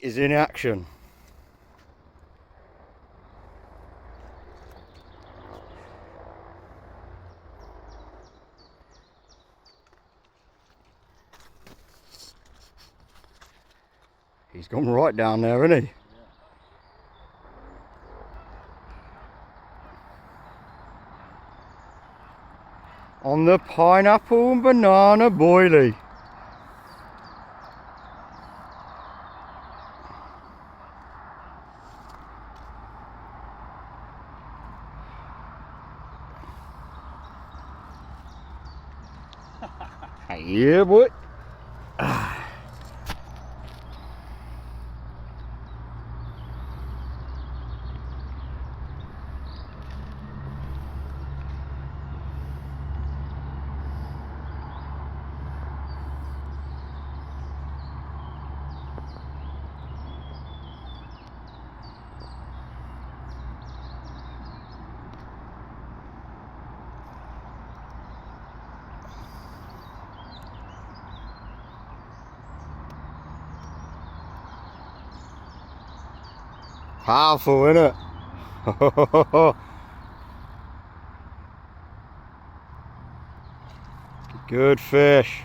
is in action. He's gone right down there, isn't he? On the pineapple and banana boilie. Yeah, boy. Powerful, isn't it? Good fish.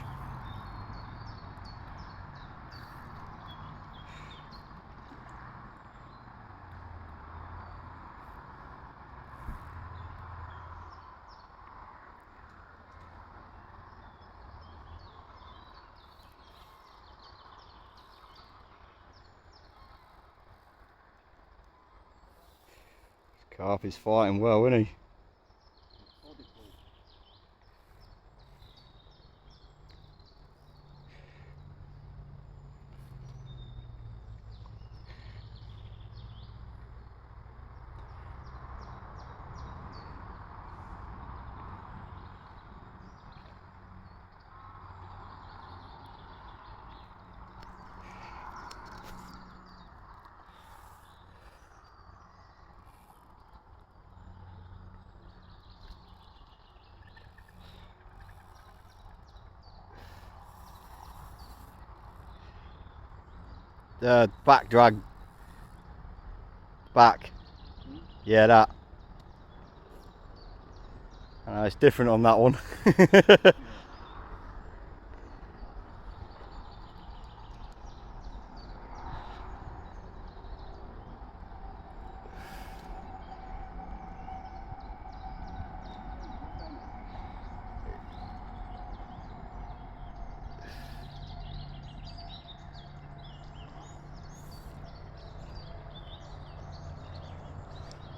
Carp is fighting well, isn't he? Back drag. Back. Yeah, that. It's different on that one.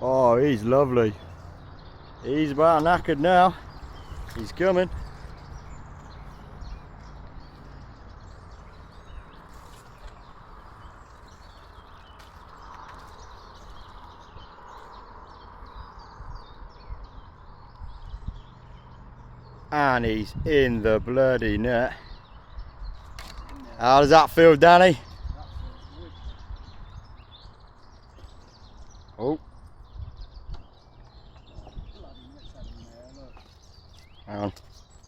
Oh, he's lovely. He's about knackered now. He's coming. And he's in the bloody net. How does that feel, Danny? Oh. Hang on.